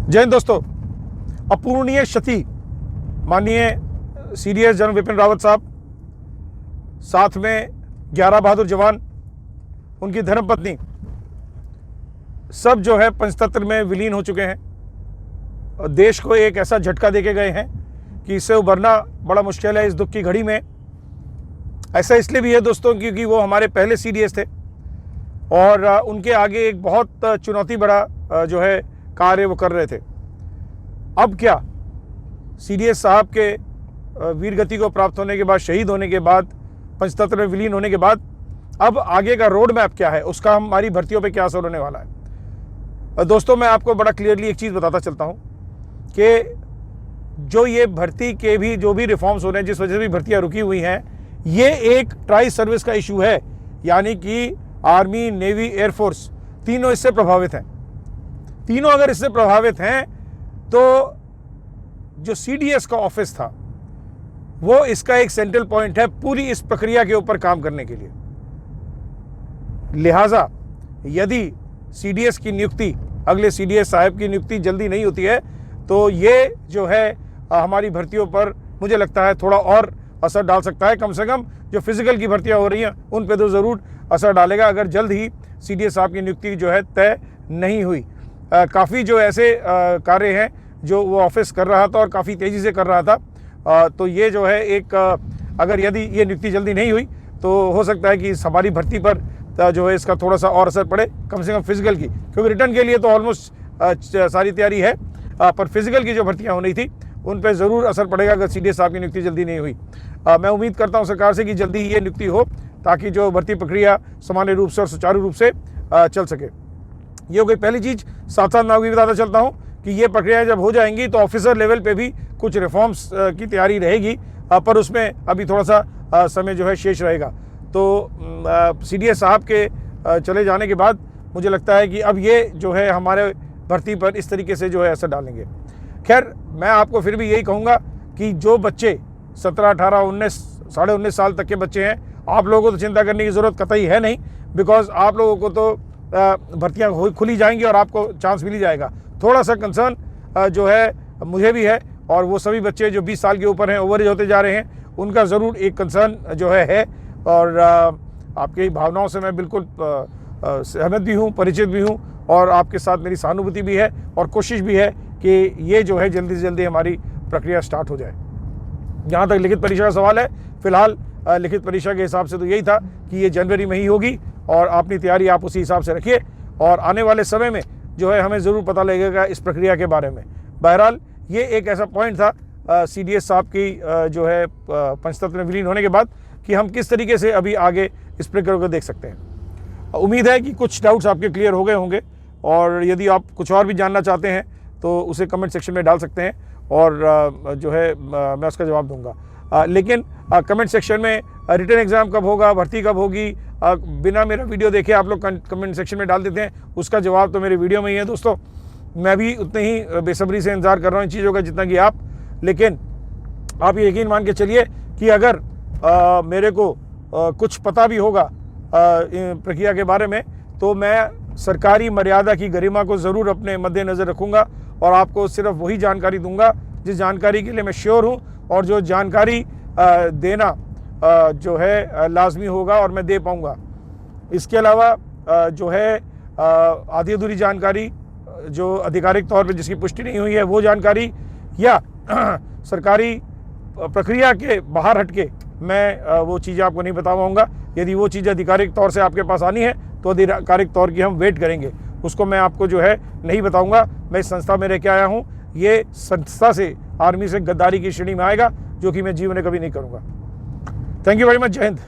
जय हिंद दोस्तों। अपूर्णीय क्षति माननीय सीडीएस जनरल विपिन रावत साहब, साथ में 11 बहादुर जवान, उनकी धर्मपत्नी, सब जो है पंचतंत्र में विलीन हो चुके हैं और देश को एक ऐसा झटका देके गए हैं कि इससे उभरना बड़ा मुश्किल है इस दुख की घड़ी में। ऐसा इसलिए भी है दोस्तों क्योंकि वो हमारे पहले सीडीएस थे और उनके आगे एक बहुत चुनौती बड़ा जो है कार्य वो कर रहे थे। अब क्या सीडीएस साहब के वीर गति को प्राप्त होने के बाद, शहीद होने के बाद, पंचतंत्र में विलीन होने के बाद अब आगे का रोड मैप क्या है, उसका हमारी भर्तियों पे क्या असर होने वाला है। दोस्तों मैं आपको बड़ा क्लियरली एक चीज़ बताता चलता हूँ कि जो ये भर्ती के भी जो भी रिफॉर्म्स हो रहे हैं, जिस वजह से भी भर्तियाँ रुकी हुई हैं, ये एक ट्राई सर्विस का इशू है, यानी कि आर्मी, नेवी, एयरफोर्स तीनों इससे प्रभावित हैं। तीनों अगर इससे प्रभावित हैं तो जो सीडीएस का ऑफिस था वो इसका एक सेंट्रल पॉइंट है पूरी इस प्रक्रिया के ऊपर काम करने के लिए। लिहाजा यदि सीडीएस की नियुक्ति, अगले सीडीएस साहब की नियुक्ति जल्दी नहीं होती है तो ये जो है हमारी भर्तियों पर मुझे लगता है थोड़ा और असर डाल सकता है। कम से कम जो फिजिकल की भर्तियां हो रही हैं उन पे तो ज़रूर असर डालेगा अगर जल्द ही सीडीएस साहब की नियुक्ति जो है तय नहीं हुई। काफ़ी जो ऐसे कार्य हैं जो वो ऑफिस कर रहा था और काफ़ी तेज़ी से कर रहा था, तो ये जो है एक अगर यदि ये नियुक्ति जल्दी नहीं हुई तो हो सकता है कि हमारी भर्ती पर जो है इसका थोड़ा सा और असर पड़े, कम से कम फिजिकल की, क्योंकि रिटर्न के लिए तो ऑलमोस्ट सारी तैयारी है, पर फिजिकल की जो भर्तियाँ होनी थी उन पर ज़रूर असर पड़ेगा अगर सीडीएस साहब की नियुक्ति जल्दी नहीं हुई। मैं उम्मीद करता हूँ सरकार से कि जल्दी ही ये नियुक्ति हो ताकि जो भर्ती प्रक्रिया सामान्य रूप से और सुचारू रूप से चल सके। ये हो गई पहली चीज़। साथ साथ मैं भी बताता चलता हूँ कि ये प्रक्रिया जब हो जाएंगी तो ऑफिसर लेवल पे भी कुछ रिफॉर्म्स की तैयारी रहेगी, पर उसमें अभी थोड़ा सा समय जो है शेष रहेगा। तो सीडीएस साहब के चले जाने के बाद मुझे लगता है कि अब ये जो है हमारे भर्ती पर इस तरीके से जो है असर डालेंगे। खैर मैं आपको फिर भी यही कहूँगा कि जो बच्चे 17, 18, 19, साढ़े 19 साल तक के बच्चे हैं, आप लोगों को तो चिंता करने की ज़रूरत कतई है नहीं, बिकॉज आप लोगों को तो भर्तियाँ खुली जाएंगी और आपको चांस मिल ही जाएगा। थोड़ा सा कंसर्न जो है मुझे भी है और वो सभी बच्चे जो 20 साल के ऊपर हैं, ओवरेज होते जा रहे हैं, उनका ज़रूर एक कंसर्न जो है और आपकी भावनाओं से मैं बिल्कुल सहमत भी हूँ, परिचित भी हूँ और आपके साथ मेरी सहानुभूति भी है और कोशिश भी है कि ये जो है जल्दी से जल्दी हमारी प्रक्रिया स्टार्ट हो जाए। जहाँ तक लिखित परीक्षा का सवाल है, फिलहाल लिखित परीक्षा के हिसाब से तो यही था कि ये जनवरी में ही होगी और अपनी तैयारी आप उसी हिसाब से रखिए और आने वाले समय में जो है हमें ज़रूर पता लगेगा इस प्रक्रिया के बारे में। बहरहाल ये एक ऐसा पॉइंट था सीडीएस साहब की जो है पंचतंत्र में विलीन होने के बाद कि हम किस तरीके से अभी आगे इस प्रक्रिया को देख सकते हैं। उम्मीद है कि कुछ डाउट्स आपके क्लियर हो गए होंगे और यदि आप कुछ और भी जानना चाहते हैं तो उसे कमेंट सेक्शन में डाल सकते हैं और जो है मैं उसका जवाब दूंगा। लेकिन कमेंट सेक्शन में रिटन एग्ज़ाम कब होगा, भर्ती कब होगी, बिना मेरा वीडियो देखे आप लोग कमेंट सेक्शन में डाल देते हैं, उसका जवाब तो मेरे वीडियो में ही है दोस्तों। मैं भी उतने ही बेसब्री से इंतज़ार कर रहा हूँ इन चीज़ों का जितना कि आप। लेकिन आप ये यकीन मान के चलिए कि अगर मेरे को कुछ पता भी होगा प्रक्रिया के बारे में तो मैं सरकारी मर्यादा की गरिमा को ज़रूर अपने मद्देनज़र रखूँगा और आपको सिर्फ वही जानकारी दूंगा जिस जानकारी के लिए मैं श्योर हूँ और जो जानकारी देना जो है लाजमी होगा और मैं दे पाऊँगा। इसके अलावा जो है आधी अधूरी जानकारी जो आधिकारिक तौर पे जिसकी पुष्टि नहीं हुई है वो जानकारी या सरकारी प्रक्रिया के बाहर हटके मैं वो चीज़ें आपको नहीं बता पाऊँगा। यदि वो चीज़ आधिकारिक तौर से आपके पास आनी है तो आधिकारिक तौर की हम वेट करेंगे, उसको मैं आपको जो है नहीं बताऊँगा। मैं इस संस्था में रह के आया हूँ, ये संस्था से आर्मी से गद्दारी की श्रेणी में आएगा जो कि मैं जीवन में कभी नहीं करूँगा। Thank you very much. जय हिंद।